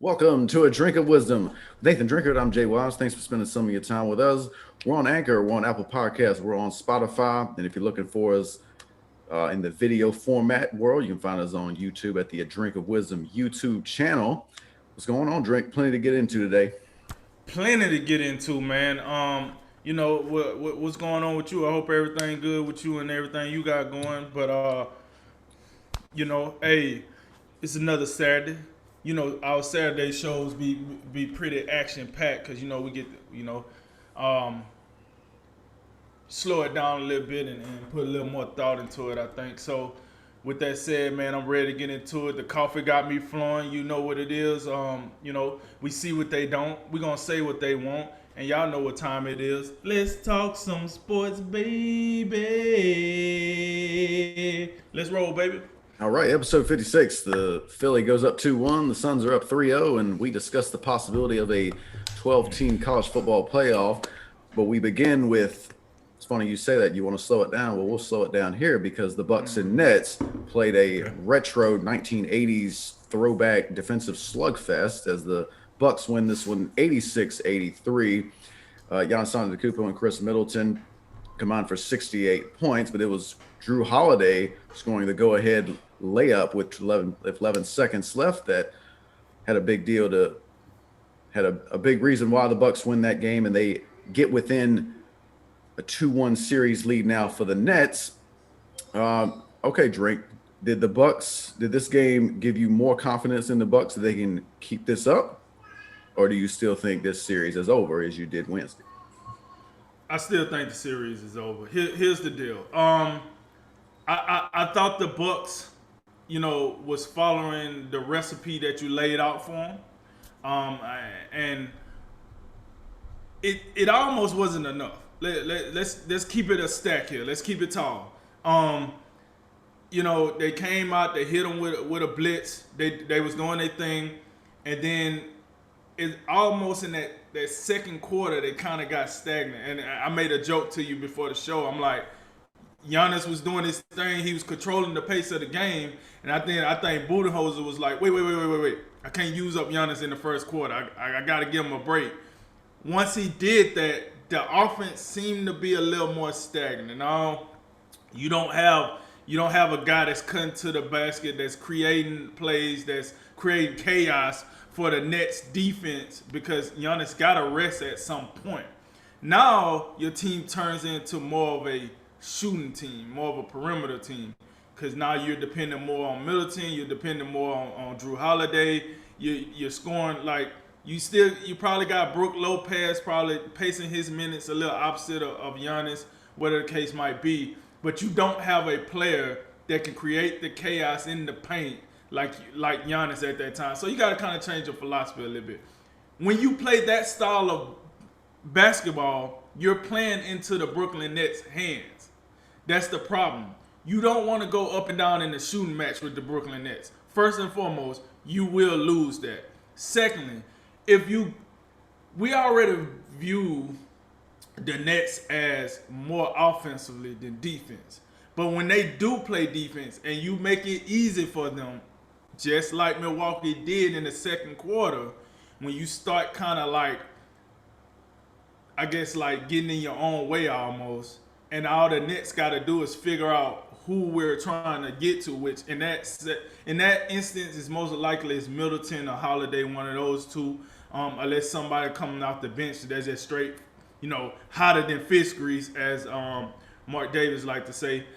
Welcome to A Drink of Wisdom. Nathan Drinkard, I'm Jay Wise. Thanks for spending some of your time with us. We're on Anchor, we're on Apple Podcasts, we're on Spotify. And if you're looking for us in the video format world, you can find us on YouTube at the A Drink of Wisdom YouTube channel. What's going on, Drink? Plenty to get into today. Plenty to get into, man. What's going on with you? I hope everything good with you and everything you got going. But hey, it's another Saturday. Our Saturday shows be pretty action packed because we get um, slow it down a little bit and put a little more thought into it. I think so. With that said, man, I'm ready to get into it. The coffee got me flowing. You know what it is. We see what they don't. We gonna say what they want, and y'all know what time it is. Let's talk some sports, baby. Let's roll, baby. All right, episode 56. The Philly goes up 2-1. The Suns are up 3-0, and we discuss the possibility of a 12-team college football playoff. But we begin with, it's funny you say that, you want to slow it down. Well, we'll slow it down here because the Bucks and Nets played a retro 1980s throwback defensive slugfest as the Bucks win this one 86-83. Giannis Antetokounmpo and Chris Middleton combined for 68 points, but it was Drew Holiday scoring the go-ahead layup with 11 seconds left that had a big deal to had a big reason why the Bucks win that game, and they get within a 2-1 series lead now for the Nets. Okay, Drake, did this game give you more confidence in the Bucks that they can keep this up, or do you still think this series is over as you did Wednesday? I still think the series is over. Here's the deal. I thought the Bucks, was following the recipe that you laid out for them, and it almost wasn't enough. Let's keep it a stack here. Let's keep it tall. They came out, they hit them with a blitz. They was doing their thing, and then it almost in that second quarter they kind of got stagnant. And I made a joke to you before the show. I'm like, Giannis was doing his thing. He was controlling the pace of the game, and I think Budenholzer was like, wait. I can't use up Giannis in the first quarter. I got to give him a break. Once he did that, the offense seemed to be a little more stagnant. Now, you don't have a guy that's cutting to the basket, that's creating plays, that's creating chaos for the Nets defense because Giannis got to rest at some point. Now your team turns into more of a shooting team, more of a perimeter team, because now you're depending more on Middleton, you're depending more on Drew Holiday. You're scoring like you probably got Brook Lopez probably pacing his minutes a little opposite of Giannis, whatever the case might be. But you don't have a player that can create the chaos in the paint like Giannis at that time. So you got to kind of change your philosophy a little bit. When you play that style of basketball, you're playing into the Brooklyn Nets' hands. That's the problem. You don't want to go up and down in the shooting match with the Brooklyn Nets. First and foremost, you will lose that. Secondly, we already view the Nets as more offensively than defense. But when they do play defense and you make it easy for them, just like Milwaukee did in the second quarter, when you start kind of like, I guess like getting in your own way almost, and all the Nets got to do is figure out who we're trying to get to, which in that instance is most likely is Middleton or Holiday, one of those two, unless somebody coming off the bench that's just straight, hotter than fish grease, as Mark Davis like to say,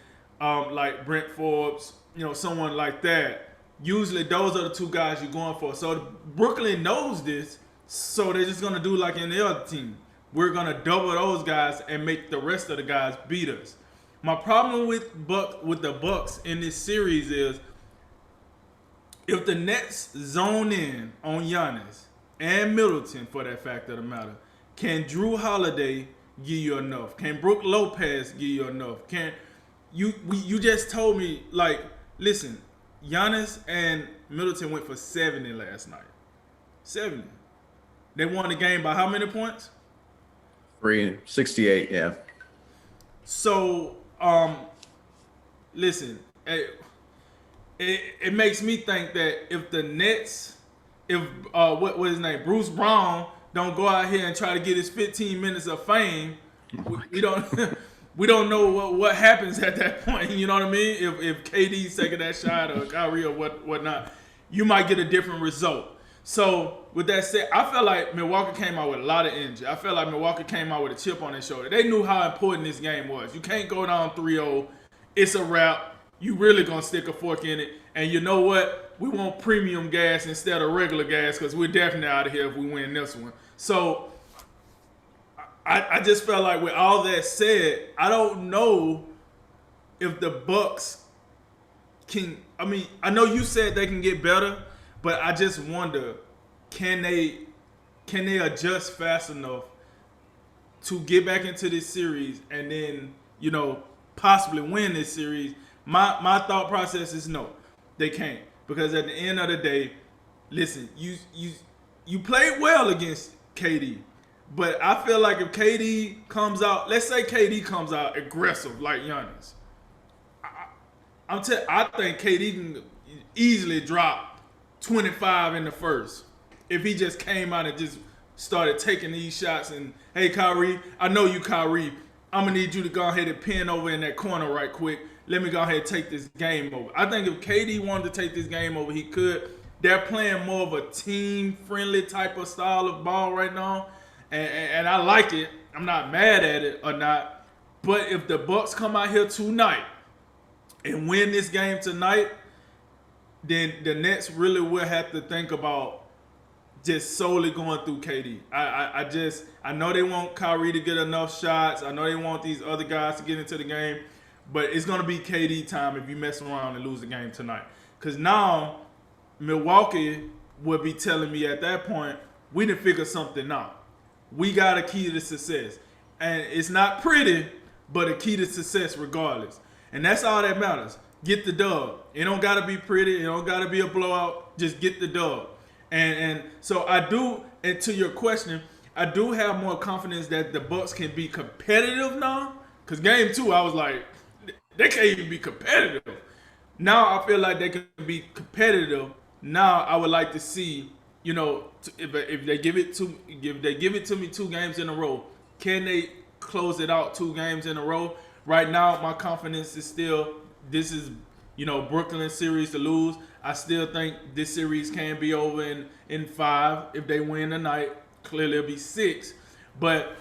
like Brent Forbes, someone like that. Usually those are the two guys you're going for. So Brooklyn knows this, so they're just gonna do like any other team. We're gonna double those guys and make the rest of the guys beat us. My problem with the Bucks in this series is if the Nets zone in on Giannis and Middleton, for that fact of the matter, can Drew Holiday give you enough? Can Brook Lopez give you enough? You just told me, like, listen, Giannis and Middleton went for 70 last night. 70. They won the game by how many points? 68, yeah. So, listen, it makes me think that if the Nets if what his name, Bruce Brown, don't go out here and try to get his 15 minutes of fame, we don't we don't know what happens at that point. You know what I mean? If KD's taking that shot or Kyrie or whatnot, you might get a different result. So with that said, I felt like Milwaukee came out with a lot of energy. I felt like Milwaukee came out with a chip on their shoulder. They knew how important this game was. You can't go down 3-0. It's a wrap. You really gonna stick a fork in it. And you know what? We want premium gas instead of regular gas because we're definitely out of here if we win this one. So I just felt like with all that said, I don't know if the Bucks can. I mean, I know you said they can get better, but I just wonder, can they adjust fast enough to get back into this series and then, you know, possibly win this series? My thought process is no, they can't, because at the end of the day, listen, you played well against KD, but I feel like if KD comes out, let's say KD comes out aggressive like Giannis, I think KD can easily drop 25 in the first if he just came out and just started taking these shots. And hey, Kyrie, I know you, Kyrie. I'm gonna need you to go ahead and pin over in that corner right quick. Let me go ahead and take this game over. I think if KD wanted to take this game over, he could. They're playing more of a team-friendly type of style of ball right now, and I like it. I'm not mad at it or not. But if the Bucks come out here tonight and win this game tonight, then the Nets really will have to think about just solely going through KD. I know they want Kyrie to get enough shots. I know they want these other guys to get into the game, but it's going to be KD time if you mess around and lose the game tonight. Because now Milwaukee would be telling me at that point, we done figured something out. We got a key to success. And it's not pretty, but a key to success regardless. And that's all that matters. Get the dub. It don't got to be pretty. It don't got to be a blowout. Just get the dub. And so I do, and to your question, I do have more confidence that the Bucks can be competitive now. Because game 2, I was like, they can't even be competitive. Now I feel like they can be competitive. Now I would like to see, you know, if they give it to me 2 games in a row, can they close it out 2 games in a row? Right now, my confidence is still, this is, you know, Brooklyn series to lose. I still think this series can be over in 5 if they win tonight. Clearly it'll be 6. But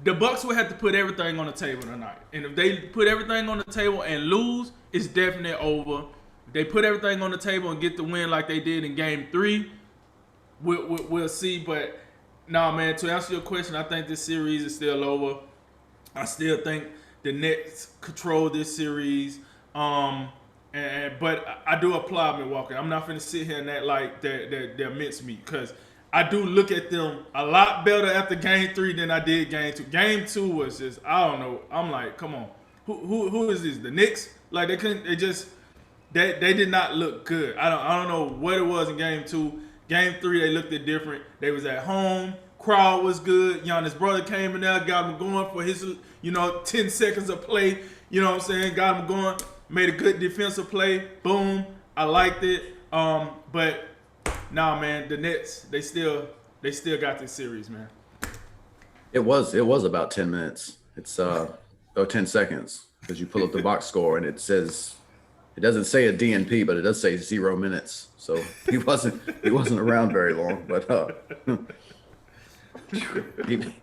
the Bucks will have to put everything on the table tonight. And if they put everything on the table and lose, it's definitely over. If they put everything on the table and get the win like they did in game 3, we'll see. But no, man, to answer your question, I think this series is still over. I still think the Nets control this series. But I do applaud Milwaukee. I'm not going to sit here and act like they're mincemeat, because I do look at them a lot better after game 3 than I did game 2. Game 2 was just, I don't know. I'm like, come on, who is this? The Knicks? Like they couldn't. They did not look good. I don't know what it was in game 2. Game 3 they looked different. They was at home. Crowd was good. Giannis' brother came in there, got him going for his 10 seconds of play. You know what I'm saying? Got him going. Made a good defensive play. Boom. I liked it. But nah, man, the Nets, they still got this series, man. It was about 10 minutes. It's 10 seconds, because you pull up the box score and it doesn't say a DNP, but it does say 0 minutes. So he wasn't around very long, but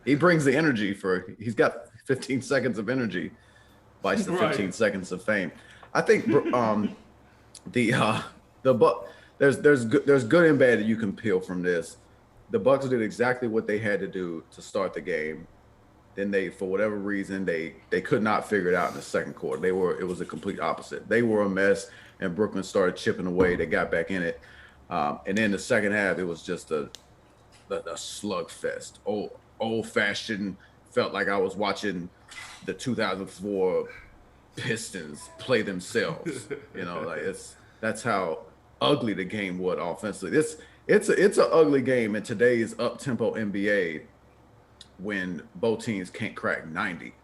he brings the energy he's got 15 seconds of energy, vice the 15 seconds of fame. I think there's good and bad that you can peel from this. The Bucks did exactly what they had to do to start the game. Then they, for whatever reason, they could not figure it out in the second quarter. It was a complete opposite. They were a mess, and Brooklyn started chipping away. They got back in it, and then the second half, it was just a slugfest. Old-fashioned. Felt like I was watching the 2004 Pistons play themselves. That's how ugly the game was offensively. It's an ugly game in today's up-tempo NBA when both teams can't crack 90.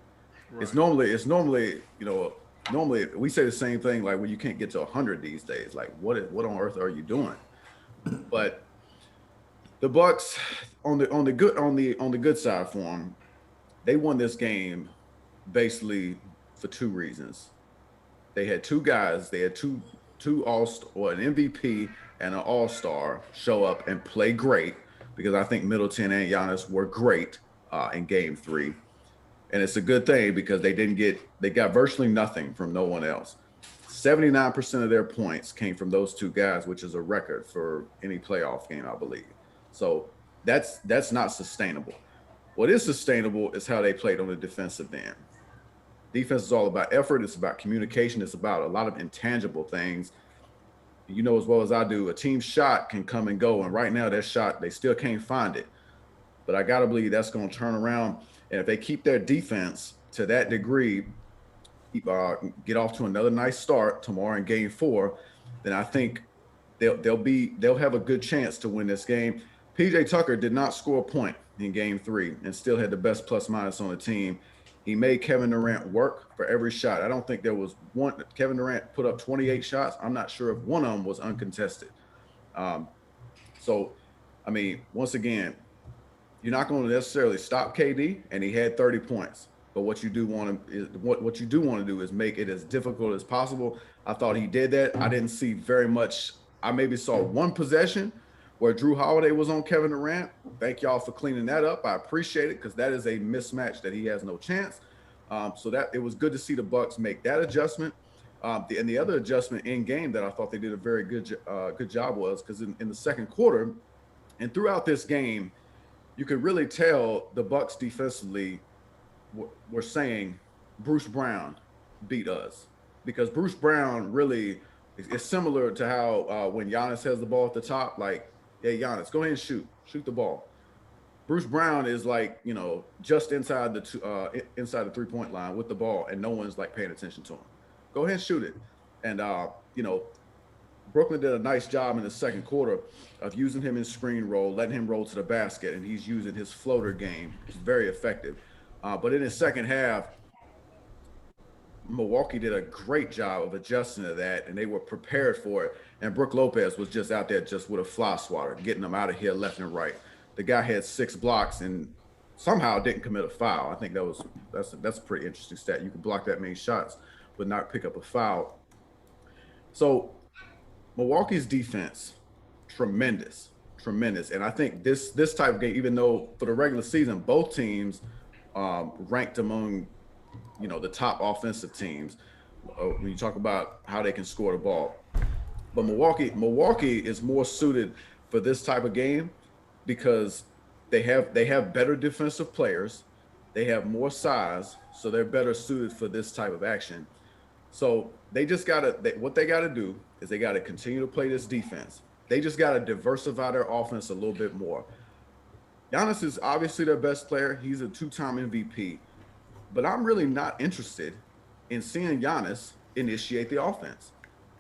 Right. It's normally normally we say the same thing, like, well, you can't get to 100 these days. Like, what on earth are you doing? But the Bucks, on the good side for them, they won this game basically for two reasons. They had two guys. They had two all or an MVP and an All Star show up and play great, because I think Middleton and Giannis were great in Game 3, and it's a good thing because they got virtually nothing from no one else. 79% of their points came from those two guys, which is a record for any playoff game, I believe. So that's not sustainable. What is sustainable is how they played on the defensive end. Defense is all about effort. It's about communication. It's about a lot of intangible things. You know as well as I do, a team shot can come and go. And right now, that shot, they still can't find it. But I got to believe that's going to turn around. And if they keep their defense to that degree, get off to another nice start tomorrow in Game 4, then I think they'll have a good chance to win this game. PJ Tucker did not score a point in Game 3 and still had the best plus minus on the team. He made Kevin Durant work for every shot. I don't think there was one. Kevin Durant put up 28 shots. I'm not sure if one of them was uncontested. So, I mean, once again, you're not going to necessarily stop KD, and he had 30 points. But what you do want to do is make it as difficult as possible. I thought he did that. I didn't see very much. I maybe saw one possession where Drew Holiday was on Kevin Durant. Thank y'all for cleaning that up. I appreciate it, because that is a mismatch that he has no chance. So that it was good to see the Bucks make that adjustment. And the other adjustment in game that I thought they did a very good job was because in the second quarter and throughout this game, you could really tell the Bucks defensively were saying Bruce Brown beat us, because Bruce Brown really is similar to how when Giannis has the ball at the top, like, hey, Giannis, go ahead and shoot the ball. Bruce Brown is like, just inside the 3-point line with the ball, and no one's like paying attention to him. Go ahead and shoot it. And Brooklyn did a nice job in the second quarter of using him in screen roll, letting him roll to the basket, and he's using his floater game. It's very effective. But in his second half, Milwaukee did a great job of adjusting to that, and they were prepared for it. And Brook Lopez was just out there just with a fly swatter, getting them out of here left and right. The guy had 6 blocks and somehow didn't commit a foul. I think that's a pretty interesting stat. You can block that many shots but not pick up a foul. So Milwaukee's defense, tremendous. And I think this type of game, even though for the regular season, both teams ranked among, the top offensive teams when you talk about how they can score the ball. But Milwaukee is more suited for this type of game because they have better defensive players. They have more size, so they're better suited for this type of action. So what they got to do is they got to continue to play this defense. They just got to diversify their offense a little bit more. Giannis is obviously their best player. He's a 2-time MVP. But I'm really not interested in seeing Giannis initiate the offense.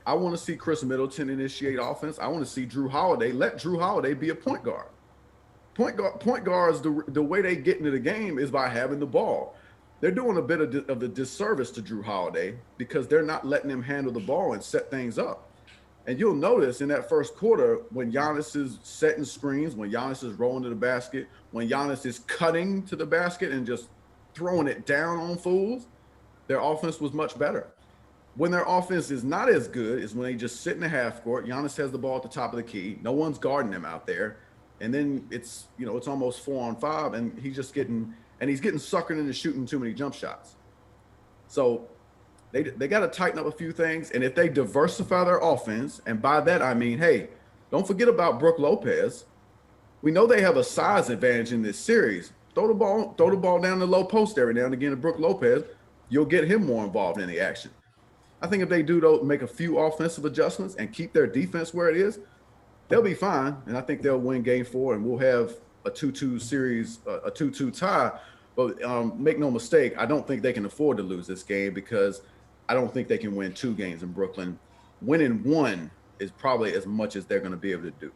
I want to see Chris Middleton initiate offense. I want to see Drew Holiday. Let Drew Holiday be a point guard. Point guards, the way they get into the game is by having the ball. They're doing a bit of the disservice to Drew Holiday because they're not letting him handle the ball and set things up. And you'll notice in that first quarter, when Giannis is setting screens, when Giannis is rolling to the basket, when Giannis is cutting to the basket and just throwing it down on fools, their offense was much better. When their offense is not as good is when they just sit in the half court. Giannis has the ball at the top of the key. No one's guarding him out there. And then it's almost 4-on-5, and he's getting suckered into shooting too many jump shots. So they got to tighten up a few things. And if they diversify their offense, and by that I mean, hey, don't forget about Brook Lopez. We know they have a size advantage in this series. Throw the ball down the low post every now and again to Brook Lopez. You'll get him more involved in the action. I think if they do, though, make a few offensive adjustments and keep their defense where it is, they'll be fine. And I think they'll win Game 4, and we'll have a 2-2 series, a 2-2 tie. But make no mistake, I don't think they can afford to lose this game because I don't think they can win 2 games in Brooklyn. Winning 1 is probably as much as they're going to be able to do.